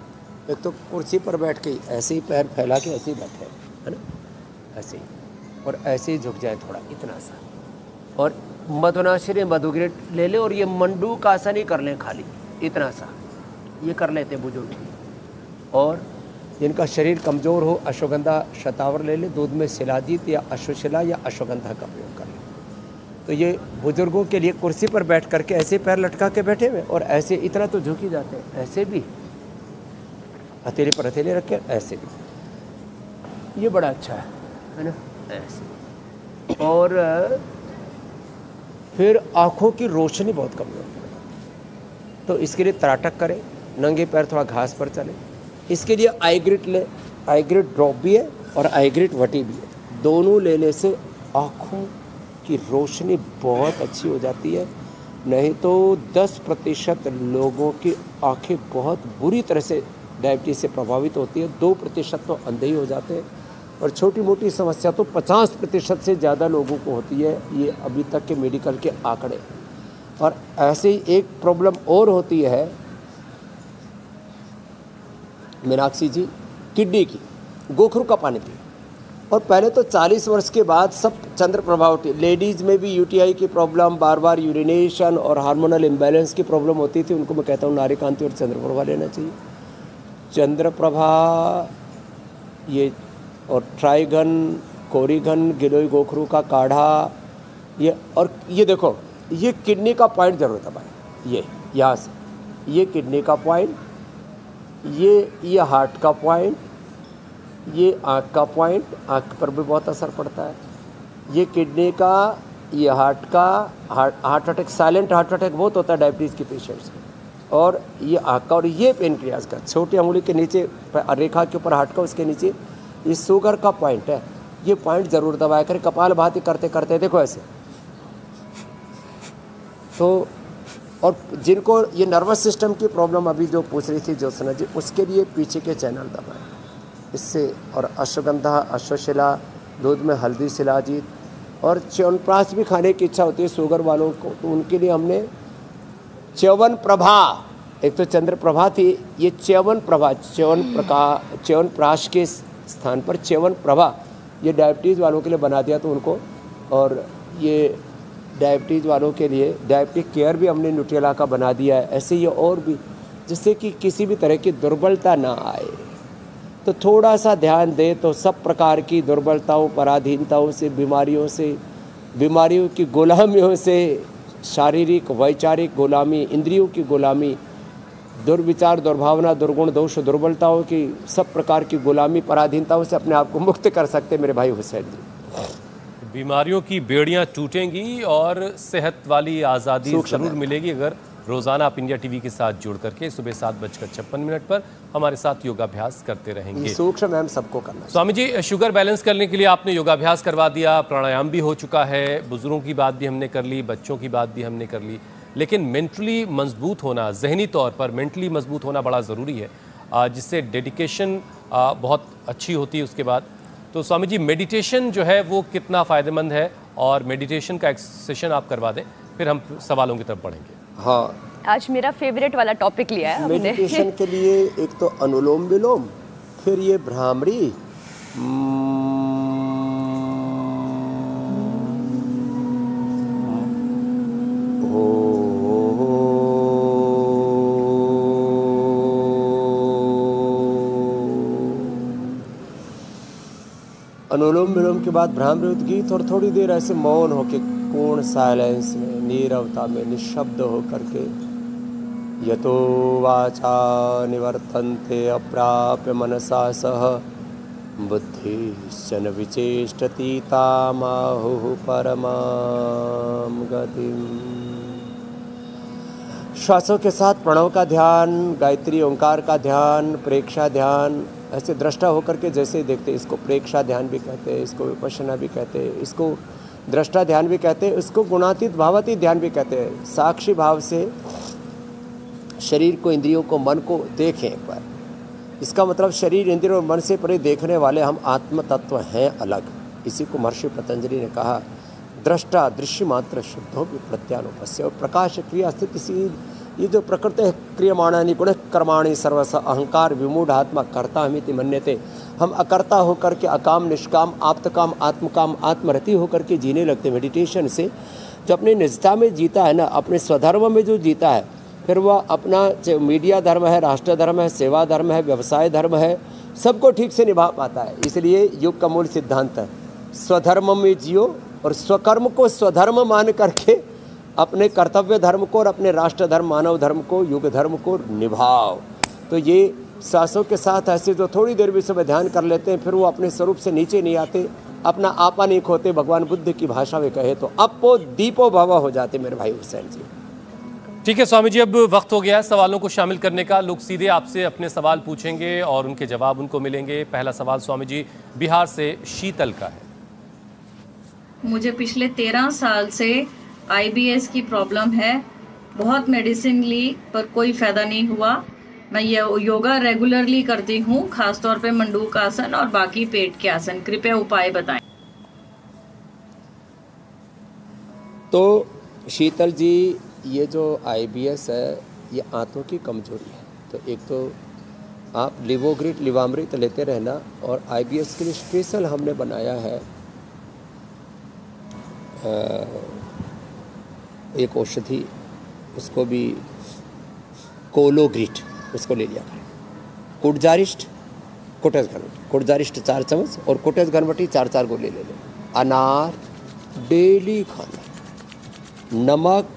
एक तो कुर्सी पर बैठ के ऐसे ही पैर फैला के ऐसे ही बैठे, है ना, ऐसे ही, और ऐसे ही झुक जाए थोड़ा, इतना सा, और मधुनाश्री मधुग्रेट ले ले और ये मंडू का आसन ही कर लें खाली, इतना सा ये कर लेते हैं बुजुर्ग। और जिनका शरीर कमज़ोर हो, अश्वगंधा शतावर ले ले, दूध में शिलाजीत या अश्वशिला या अश्वगंधा का प्रयोग कर ले। तो ये बुजुर्गों के लिए कुर्सी पर बैठ करके ऐसे पैर लटका के बैठे हुए और ऐसे इतना तो झुक ही जाते हैं, ऐसे भी हथेली पर हथेली रख के ऐसे भी, ये बड़ा अच्छा है ना, ऐसे। और फिर आँखों की रोशनी बहुत कमज़ोर है, तो इसके लिए त्राटक करें, नंगे पैर थोड़ा घास पर चले। इसके लिए आईग्रिट ले, आईग्रिट ड्रॉप भी है और आईग्रिट वटी भी है, दोनों लेने से आँखों की रोशनी बहुत अच्छी हो जाती है। नहीं तो 10% लोगों की आंखें बहुत बुरी तरह से डायबिटीज़ से प्रभावित होती है, 2% तो अंधे ही हो जाते हैं, और छोटी मोटी समस्या तो 50% से ज़्यादा लोगों को होती है, ये अभी तक के मेडिकल के आंकड़े। और ऐसे ही एक प्रॉब्लम और होती है मीनाक्षी जी, किडनी की, गोखरू का पानी पिए। और पहले तो 40 वर्ष के बाद सब चंद्र प्रभाव होती, लेडीज़ में भी यूटीआई की प्रॉब्लम, बार बार यूरिनेशन और हार्मोनल इम्बैलेंस की प्रॉब्लम होती थी, उनको मैं कहता हूँ नारीकांति और चंद्र प्रभा लेना चाहिए। चंद्र प्रभा ये, और ट्राइगन, कोरिगन, गिलोय गोखरू का काढ़ा, ये, और ये देखो, ये किडनी का पॉइंट जरूर दबाए, ये यहाँ से, ये किडनी का पॉइंट, ये हार्ट का पॉइंट, ये आँख का पॉइंट, आँख पर भी बहुत असर पड़ता है, ये किडनी का, ये हार्ट का, heart attack, silent heart attack बहुत होता है डायबिटीज़ के पेशेंट्स में, और ये आँख का, और ये पेनक्रियाज का, छोटी अंगुली के नीचे रेखा के ऊपर हार्ट का, उसके नीचे ये शुगर का पॉइंट है, ये पॉइंट ज़रूर दबाया करें। कपालभाति करते करते देखो ऐसे, तो और जिनको ये नर्वस सिस्टम की प्रॉब्लम अभी जो पूछ रही थी ज्योत्सना जी, उसके लिए पीछे के चैनल दबाएं इससे, और अश्वगंधा, अश्वशिला, दूध में हल्दी शिलाजीत, और च्यवनप्राश भी खाने की इच्छा होती है शुगर वालों को, तो उनके लिए हमने च्यवन प्रभा, एक तो चंद्र प्रभा थी, ये च्यवन प्रभा, च्यवनप्राश के स्थान पर च्यवन प्रभा, ये डायबिटीज़ वालों के लिए बना दिया तो उनको। और ये डायबिटीज़ वालों के लिए डायबिटिक केयर भी हमने न्यूट्रेला का बना दिया है, ऐसे ही और भी, जिससे कि किसी भी तरह की दुर्बलता ना आए। तो थोड़ा सा ध्यान दे तो सब प्रकार की दुर्बलताओं, पराधीनताओं से, बीमारियों की गुलामियों से, शारीरिक वैचारिक गुलामी, इंद्रियों की गुलामी, दुर्विचार, दुर्भावना, दुर्गुण, दोष, दुर्बलताओं की, सब प्रकार की गुलामी, पराधीनताओं से अपने आप को मुक्त कर सकते मेरे भाई हुसैन जी। बीमारियों की बेड़ियां टूटेंगी और सेहत वाली आज़ादी जरूर मिलेगी अगर रोजाना आप इंडिया टीवी के साथ जुड़ करके सुबह 7:56 पर हमारे साथ योगाभ्यास करते रहेंगे। सूक्ष्म मैम सबको करना। स्वामी जी, शुगर बैलेंस करने के लिए आपने योगाभ्यास करवा दिया, प्राणायाम भी हो चुका है, बुजुर्गों की बात भी हमने कर ली, बच्चों की बात भी हमने कर ली, लेकिन मेंटली मजबूत होना, जहनी तौर पर मेंटली मजबूत होना बड़ा ज़रूरी है, जिससे डेडिकेशन बहुत अच्छी होती है उसके बाद। तो स्वामी जी, मेडिटेशन जो है वो कितना फ़ायदेमंद है, और मेडिटेशन का एक सेशन आप करवा दें, फिर हम सवालों की तरफ बढ़ेंगे। हाँ, आज मेरा फेवरेट वाला टॉपिक लिया है हमने। मेडिटेशन के लिए एक तो अनुलोम विलोम, फिर ये भ्रामरी, अनुलोम विलोम के बाद भ्रामरी गीत, और थोड़ी देर ऐसे मौन होके पूर्ण साइलेंस में, नीरवता में, निशब्द होकर के, यतो वाचा निवर्तन्ते अप्राप्य मनसा सह बुद्धिश्चन विचेष्टति तामाहुः परमां गतिम्। श्वासों के साथ प्रणव का ध्यान, गायत्री ओंकार का ध्यान, प्रेक्षा ध्यान, ऐसे दृष्टा होकर के जैसे देखते, इसको प्रेक्षा ध्यान भी कहते हैं, इसको विपश्यना भी कहते हैं, इसको दृष्टा ध्यान भी कहते हैं, इसको गुणातीत भावातीत ध्यान भी कहते हैं। साक्षी भाव से शरीर को, इंद्रियों को, मन को देखें एक बार। इसका मतलब शरीर, इंद्रियों और मन से परे देखने वाले हम आत्म तत्व हैं अलग। इसी को महर्षि पतंजलि ने कहा, दृष्टा दृश्य मात्र शुद्धो प्रत्यानुपस्य। और प्रकाश क्रिया स्थिति, ये जो प्रकृति है, क्रियमाणानि गुण कर्माणि सर्वस अहंकार विमूढ़ आत्मा कर्ता हमिति मन्यते। हम अकर्ता होकर के अकाम निष्काम आप्तकाम आत्मकाम आत्मरति होकर के जीने लगते। मेडिटेशन से जो अपनी निजता में जीता है ना, अपने स्वधर्म में जो जीता है, फिर वह अपना मीडिया धर्म है, राष्ट्र धर्म है, सेवा धर्म है, व्यवसाय धर्म है, सबको ठीक से निभा पाता है। इसलिए युग का मूल सिद्धांत है, स्वधर्म में जियो और स्वकर्म को स्वधर्म मान करके अपने कर्तव्य धर्म को और अपने राष्ट्र धर्म, मानव धर्म को, युग धर्म को निभाओ। तो ये सांसों के साथ ऐसे जो थोड़ी देर भी सुबह ध्यान कर लेते हैं, फिर वो अपने स्वरूप से नीचे नहीं आते, अपना आपा नहीं खोते। भगवान बुद्ध की भाषा में कहे तो अपो दीपो भव हो जाते मेरे भाई हुसैन जी। ठीक है स्वामी जी, अब वक्त हो गया है सवालों को शामिल करने का। लोग सीधे आपसे अपने सवाल पूछेंगे और उनके जवाब उनको मिलेंगे। पहला सवाल स्वामी जी बिहार से शीतल का है। मुझे पिछले 13 साल से IBS की प्रॉब्लम है, बहुत मेडिसिन ली पर कोई फायदा नहीं हुआ। मैं ये योगा रेगुलरली करती हूँ, खासतौर पे मंडूक आसन और बाकी पेट के आसन। कृपया उपाय बताएं। तो शीतल जी, ये जो IBS है ये आंतों की कमजोरी है। तो एक तो आप लिवोग्रिट लिवामृत लेते रहना, और IBS के लिए स्पेशल हमने बनाया है एक औषधि, उसको भी कोलोग्रिट, उसको ले लिया करें। कुटजारिष्ट, कोटेज घनवटी, कुटजारिष्ट 4 चम्मच और कोटेज घनवटी 4-4 गोले ले लेना। अनार डेली खाना, नमक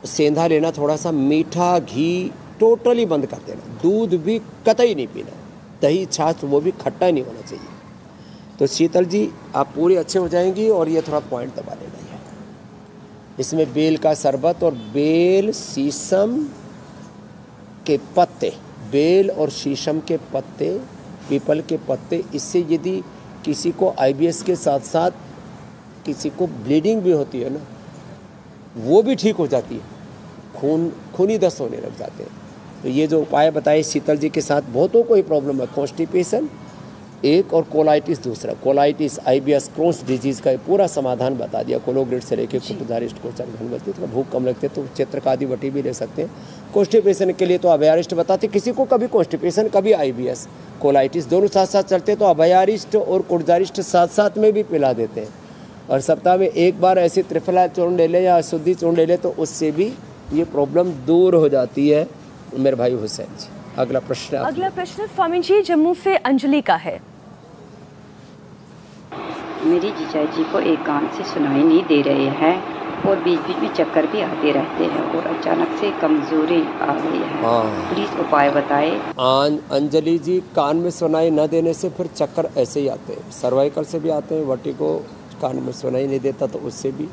सेंधा लेना, थोड़ा सा मीठा घी टोटली बंद कर देना, दूध भी कतई नहीं पीना, दही छाछ वो भी खट्टा नहीं होना चाहिए। तो शीतल जी आप पूरी अच्छे हो जाएंगी। और ये थोड़ा पॉइंट दबा लेना है, इसमें बेल का शरबत और बेल शीशम के पत्ते, बेल और शीशम के पत्ते, पीपल के पत्ते, इससे यदि किसी को IBS के साथ साथ किसी को ब्लीडिंग भी होती है ना, वो भी ठीक हो जाती है, खूनी दस्त होने लग जाते हैं। तो ये जो उपाय बताए शीतल जी के साथ, बहुतों को ही प्रॉब्लम है, कॉन्स्टिपेशन एक और कोलाइटिस दूसरा। कोलाइटिस IBS क्रोन्स डिजीज़ का पूरा समाधान बता दिया, कोलोग्रिट से लेकर कुटजारिष्ट को घनवती। तो भूख कम लगती है तो चित्रकादि वटी भी ले सकते हैं। कॉन्स्टिपेशन के लिए तो अभयारिष्ट बताते, किसी को कभी कॉन्स्टिपेशन कभी IBS कोलाइटिस दोनों साथ साथ चलते तो अभयारिष्ट और कुटजारिष्ट साथ साथ में भी पिला देते हैं। और सप्ताह में एक बार ऐसे त्रिफला चूर्ण ले लें या शुद्धि चूर्ण ले लें तो उससे भी ये प्रॉब्लम दूर हो जाती है मेरे भाई हुसैन जी। अगला प्रश्न स्वामी जी जम्मू से अंजलि का है। मेरी जीजा जी को एक कान से सुनाई नहीं दे रहे हैं और बीच बीच में चक्कर भी आते रहते हैं और अचानक से कमजोरी आ गई है। प्लीज उपाय बताए। अंजलि जी, कान में सुनाई न देने से फिर चक्कर ऐसे ही आते हैं, सर्वाइकल से भी आते हैं, वर्टिगो, कान में सुनाई नहीं देता तो उससे भी।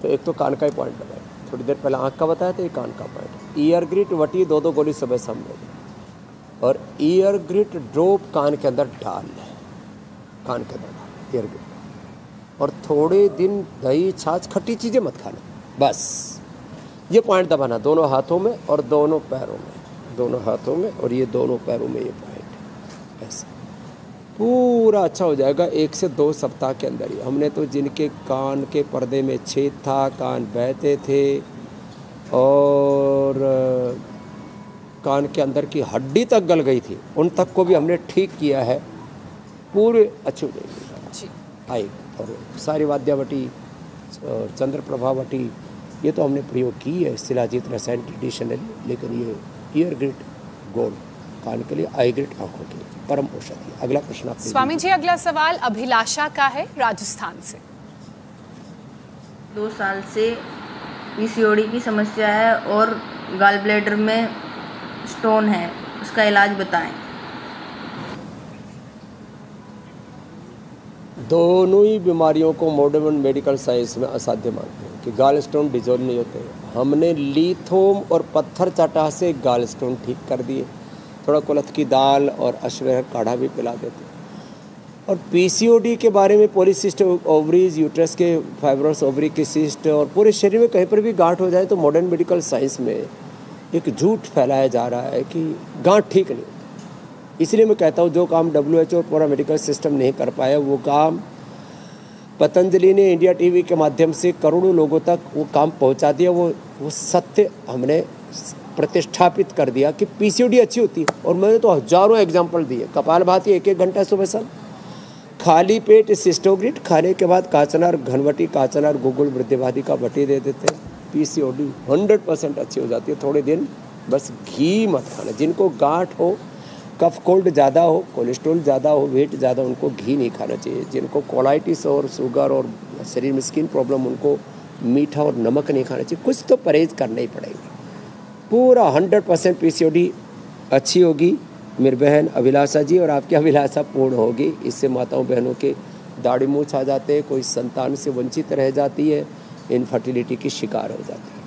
तो एक तो कान का ही पॉइंट बताया, थोड़ी देर पहले आँख का बताया तो ये कान का पॉइंट। ईयर ग्रिट वटी 2-2 गोली सुबह शाम ले लें और ईयर ग्रिट ड्रॉप कान के अंदर डाल लें, कान के अंदर डाल ईयर ग्रिट। और थोड़े दिन दही छाछ खट्टी चीज़ें मत खाना, बस ये पॉइंट दबाना दोनों हाथों में और दोनों पैरों में, दोनों हाथों में और ये दोनों पैरों में, ये पॉइंट ऐसे पूरा अच्छा हो जाएगा 1 से 2 सप्ताह के अंदर ही। हमने तो जिनके कान के पर्दे में छेद था, कान बहते थे और कान के अंदर की हड्डी तक गल गई थी, उन तक को भी हमने ठीक किया है, पूरे अच्छे हो जाएंगे आई। और सारी वाद्यावटी और चंद्र प्रभावटी ये तो हमने प्रयोग की है शिलाजीत रसायन ट्रेडिशनली, लेकिन ये ईयर ग्रिट गोल्ड कान के लिए, आई ग्रिट आंखों के लिए परम औषधि। अगला प्रश्न आप स्वामी जी, अगला सवाल अभिलाषा का है राजस्थान से। 2 साल से PCOD की समस्या है और गॉल ब्लैडर में स्टोन है, उसका इलाज बताएं। दोनों ही बीमारियों को मॉडर्न मेडिकल साइंस में असाध्य मानते हैं कि गाल स्टोन डिजॉल्व नहीं होते। हमने लीथोम और पत्थर चटा से गाल स्टोन ठीक कर दिए, थोड़ा कुल्थ की दाल और अश्वगंधा काढ़ा भी पिला देते हैं। और पीसीओडी के बारे में पॉलीसिस्टिक ओवरीज, यूट्रस के फाइब्रोस ओवरी के सिस्ट और पूरे शरीर में कहीं पर भी गांठ हो जाए तो मॉडर्न मेडिकल साइंस में एक झूठ फैलाया जा रहा है कि गांठ ठीक नहीं होती। इसलिए मैं कहता हूँ जो काम WHO और पूरा मेडिकल सिस्टम नहीं कर पाया वो काम पतंजलि ने इंडिया टीवी के माध्यम से करोड़ों लोगों तक वो काम पहुँचा दिया। वो सत्य हमने प्रतिष्ठापित कर दिया कि पीसीओडी अच्छी होती है। और मैंने तो हजारों एग्जाम्पल दिए। कपालभाति 1-1 घंटा सुबह शाम, खाली पेट सिस्टोग्रिड खाने के बाद काचनार घनवटी, काचनार गुगुल वृद्धिवादी का बटी दे देते हैं। पीसीओडी 100% अच्छी हो जाती है थोड़े दिन। बस घी मत खाना। जिनको गांठ हो, कफ कोल्ड ज़्यादा हो, कोलेस्ट्रॉल ज़्यादा हो, वेट ज़्यादा, उनको घी नहीं खाना चाहिए। जिनको कोलाइटिस और शुगर और शरीर में स्किन प्रॉब्लम, उनको मीठा और नमक नहीं खाना चाहिए। कुछ तो परहेज करना ही पड़ेगा। पूरा 100% पीसीओडी अच्छी होगी मेरी बहन अभिलाषा जी, और आपकी अभिलाषा पूर्ण होगी। इससे माताओं बहनों के दाढ़ी मूंछ आ जाते हैं, कोई संतान से वंचित रह जाती है, इनफर्टिलिटी की शिकार हो जाती है।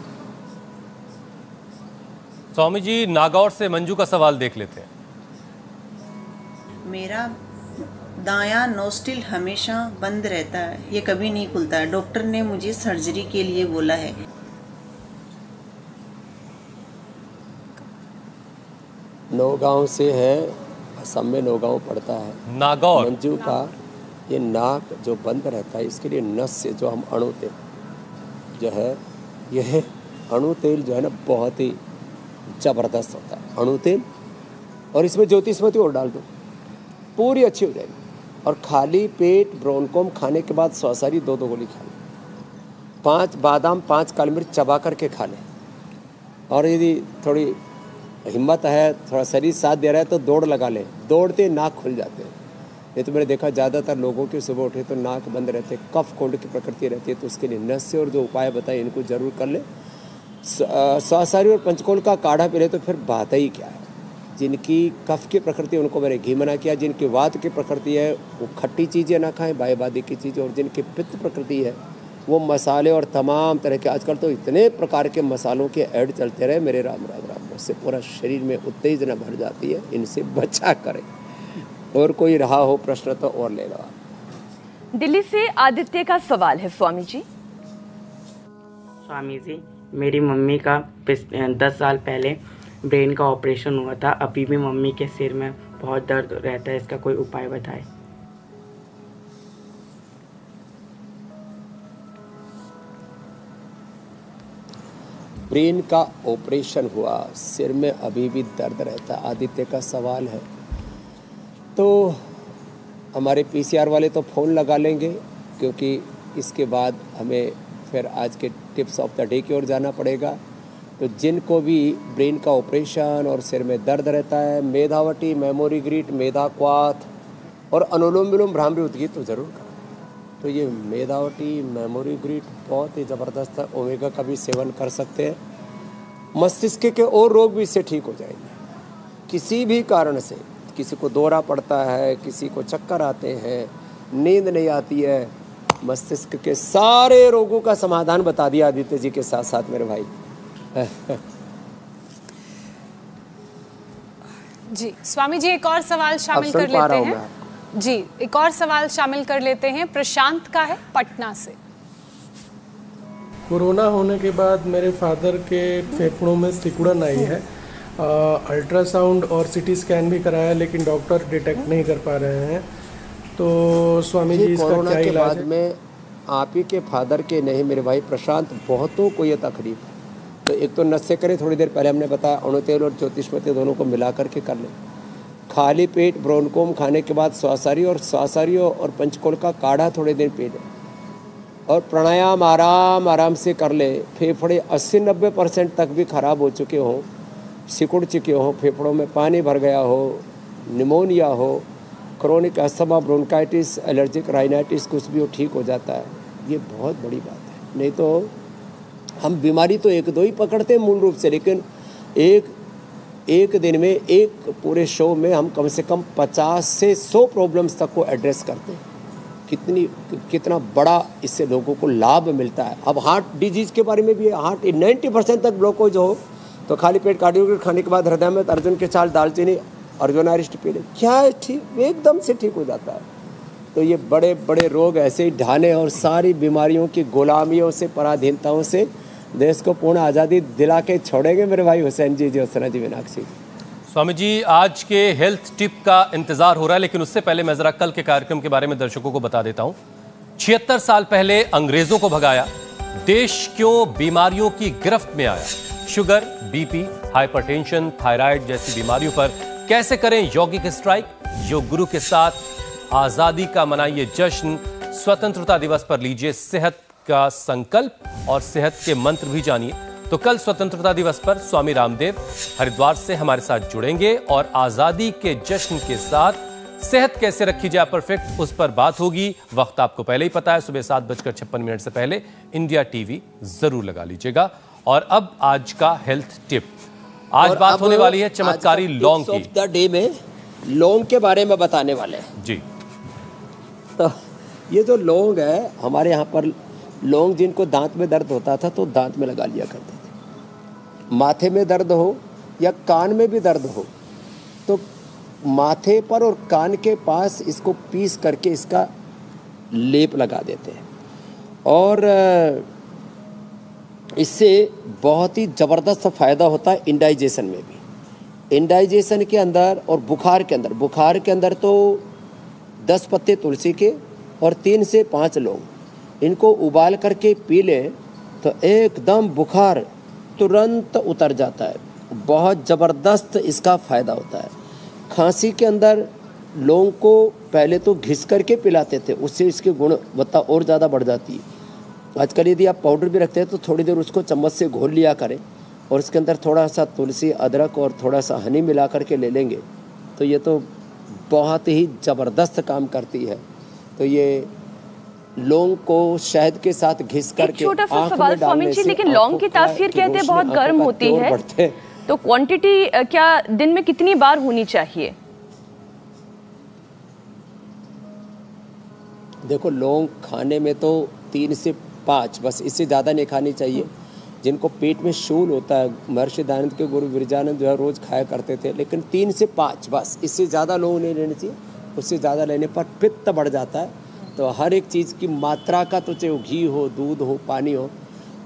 स्वामी जी, नागौर से मंजू का सवाल देख लेते हैं। मेरा दायां नोस्टिल हमेशा बंद रहता है, ये कभी नहीं खुलता है। डॉक्टर ने मुझे सर्जरी के लिए बोला है। नौगांव से है, असम में नौगांव पड़ता है। नागौर मंजू का ये नाक जो बंद रहता है, इसके लिए नस से जो हम अणु तेल जो है, यह अणु तेल जो है ना बहुत ही ज़बरदस्त होता है अणु तेल। और इसमें ज्योतिषमती और डाल दो, पूरी अच्छी हो जाएगी। और खाली पेट ब्रोनकोम खाने के बाद सौसारी 2-2 गोली खा लें। 5 बादाम, 5 काली मिर्च चबा करके खा लें। और यदि थोड़ी हिम्मत है, थोड़ा शरीर साथ दे रहा है तो दौड़ लगा लें। दौड़ते नाक खुल जाते हैं। ये तो मैंने देखा ज़्यादातर लोगों के सुबह उठे तो नाक बंद रहते हैं, कफ कोल्ड की प्रकृति रहती है। तो उसके लिए नस से और जो उपाय बताए इनको जरूर कर ले। स्वासारी और पंचकोल का काढ़ा पी ले तो फिर बात ही क्या है। जिनकी कफ की प्रकृति उनको मैंने घी मना किया, जिनकी वात की प्रकृति है वो खट्टी चीज़ें ना खाएं, बायबादी की चीज़ें। और जिनकी पित्त प्रकृति है वो मसाले और तमाम तरह के, आजकल तो इतने प्रकार के मसालों के ऐड चलते रहे, मेरे राम राम राम, उससे पूरा शरीर में उत्तेजना भर जाती है। इनसे बचा करें। और कोई रहा हो प्रश्न तो और ले लो। दिल्ली से आदित्य का सवाल है स्वामी जी। स्वामी जी, मेरी मम्मी का 10 साल पहले ब्रेन का ऑपरेशन हुआ था। अभी भी मम्मी के सिर में बहुत दर्द रहता है, इसका कोई उपाय बताएं। ब्रेन का ऑपरेशन हुआ, सिर में अभी भी दर्द रहता है, आदित्य का सवाल है। तो हमारे पीसीआर वाले तो फ़ोन लगा लेंगे, क्योंकि इसके बाद हमें फिर आज के टिप्स ऑफ द डे की ओर जाना पड़ेगा। तो जिनको भी ब्रेन का ऑपरेशन और सिर में दर्द रहता है, मेधावटी, मेमोरी ग्रिड, मेधा क्वाथ और अनुलोम विलोम भ्रामरी उद्गीत तो ज़रूर करें। तो ये मेधावटी, मेमोरी ग्रिड बहुत ही ज़बरदस्त है। ओमेगा का भी सेवन कर सकते हैं। मस्तिष्क के और रोग भी इससे ठीक हो जाएंगे। किसी भी कारण से, किसी को दौरा पड़ता है, किसी को चक्कर आते हैं, नींद नहीं आती है, मस्तिष्क के सारे रोगों का समाधान बता दिया आदित्य जी के साथ साथ मेरे भाई। जी स्वामी जी, एक और सवाल शामिल कर लेते हैं। जी, एक और सवाल शामिल कर लेते हैं। प्रशांत का है पटना से। कोरोना होने के बाद मेरे फादर के फेफड़ों में सिकुड़न आई है। अल्ट्रासाउंड और सीटी स्कैन भी कराया, लेकिन डॉक्टर डिटेक्ट नहीं कर पा रहे हैं। तो स्वामी जी, इसका क्या इलाज है? में आप ही के फादर के नहीं मेरे भाई प्रशांत, बहुतों को ये तकलीफ है। तो एक तो नस से करें, थोड़ी देर पहले हमने बताया अणु तेल और ज्योतिषमती दोनों को मिला करके कर लें। खाली पेट ब्रोनकोम खाने के बाद स्वासारी और पंचकोल का काढ़ा थोड़े दिन पी लें। और प्राणायाम आराम से कर ले। फेफड़े 80-90% तक भी खराब हो चुके हों, सिकुड़ चुके हों, फेफड़ों में पानी भर गया हो, निमोनिया हो, chronic asthma, bronchitis, allergic rhinitis कुछ भी हो, ठीक हो जाता है। ये बहुत बड़ी बात है। नहीं तो हम बीमारी तो 1-2 ही पकड़ते हैं मूल रूप से, लेकिन एक दिन में, एक पूरे शो में हम कम से कम 50 से 100 प्रॉब्लम्स तक को एड्रेस करते हैं। कितना बड़ा इससे लोगों को लाभ मिलता है। अब हार्ट डिजीज़ के बारे में भी, हार्ट 90% तक ब्लॉकेज हो तो खाली पेट कार्डियोग्राफी खाने के बाद हृदय में अर्जुन के चाल दालचीनी अर्जुनारिष्ट पी ले, क्या है ठीक एकदम से ठीक हो जाता है। तो ये बड़े बड़े रोग ऐसे ही ढाने और सारी बीमारियों की गुलामियों से पराधीनताओं से देश को पूर्ण आज़ादी दिला के छोड़ेंगे मेरे भाई हुसैन जी और सना जी मीनाक्षी। स्वामी जी, आज के हेल्थ टिप का इंतजार हो रहा है, लेकिन उससे पहले मैं जरा कल के कार्यक्रम के बारे में दर्शकों को बता देता हूं। 76 साल पहले अंग्रेजों को भगाया, देश क्यों बीमारियों की गिरफ्त में आया, शुगर, बीपी, हाइपरटेंशन, थायराइड जैसी बीमारियों पर कैसे करें यौगिक स्ट्राइक, योग गुरु के साथ आजादी का मनाइए जश्न, स्वतंत्रता दिवस पर लीजिए सेहत का संकल्प और सेहत के मंत्र भी जानिए। तो कल स्वतंत्रता दिवस पर स्वामी रामदेव हरिद्वार से हमारे साथ जुड़ेंगे और आजादी के जश्न के साथ सेहत कैसे रखी जाए परफेक्ट, उस पर बात होगी। वक्त आपको पहले ही पता है, सुबह 7:56 से पहले इंडिया टीवी जरूर लगा लीजिएगा। और अब आज का हेल्थ टिप, आज बात होने वाली है चमत्कारी लौंग की। द डे में लौंग के बारे में बताने वाले हैं जी। तो ये जो लौंग है, हमारे यहाँ पर लौंग जिनको दांत में दर्द होता था तो दांत में लगा लिया करते थे। माथे में दर्द हो या कान में भी दर्द हो तो माथे पर और कान के पास इसको पीस करके इसका लेप लगा देते हैं और इससे बहुत ही ज़बरदस्त फ़ायदा होता है इंडाइजेशन में भी। इंडाइजेशन के अंदर और बुखार के अंदर तो 10 पत्ते तुलसी के और 3 से 5 लौंग, इनको उबाल करके पी लें तो एकदम बुखार तुरंत उतर जाता है। बहुत ज़बरदस्त इसका फ़ायदा होता है। खांसी के अंदर लौंग को पहले तो घिस करके पिलाते थे, उससे इसकी गुणवत्ता और ज़्यादा बढ़ जाती है। आजकल यदि आप पाउडर भी रखते हैं तो थोड़ी देर उसको चम्मच से घोल लिया करें और उसके अंदर थोड़ा सा तुलसी, अदरक और थोड़ा सा हनी मिला करके ले लेंगे तो ये तो बहुत ही ज़बरदस्त काम करती है। तो ये लौंग को शहद के साथ घिस करके छोटा सा सवाल स्वामी जी, लेकिन लौंग की तासीर कहते हैं बहुत गर्म होती है, तो क्वांटिटी क्या दिन में कितनी बार होनी चाहिए? देखो, लौंग खाने में तो 3 से 5, बस इससे ज़्यादा नहीं खानी चाहिए। जिनको पेट में शूल होता है, महर्षि दयानंद के गुरु विरजानंद जो है रोज़ खाया करते थे, लेकिन 3 से 5 बस, इससे ज़्यादा लौंग नहीं लेनी चाहिए। उससे ज़्यादा लेने पर पित्त बढ़ जाता है। तो हर एक चीज़ की मात्रा का, तो चाहे घी हो, दूध हो, पानी हो,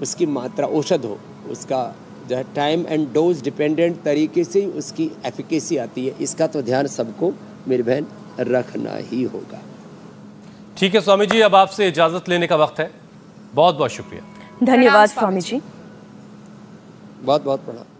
उसकी मात्रा, औषध हो, उसका जो है टाइम एंड डोज डिपेंडेंट तरीके से ही उसकी एफिकेसी आती है। इसका तो ध्यान सबको मेरी बहन रखना ही होगा। ठीक है स्वामी जी, अब आपसे इजाजत लेने का वक्त है। बहुत बहुत शुक्रिया। धन्यवाद स्वामी जी। बहुत बहुत प्रणाम।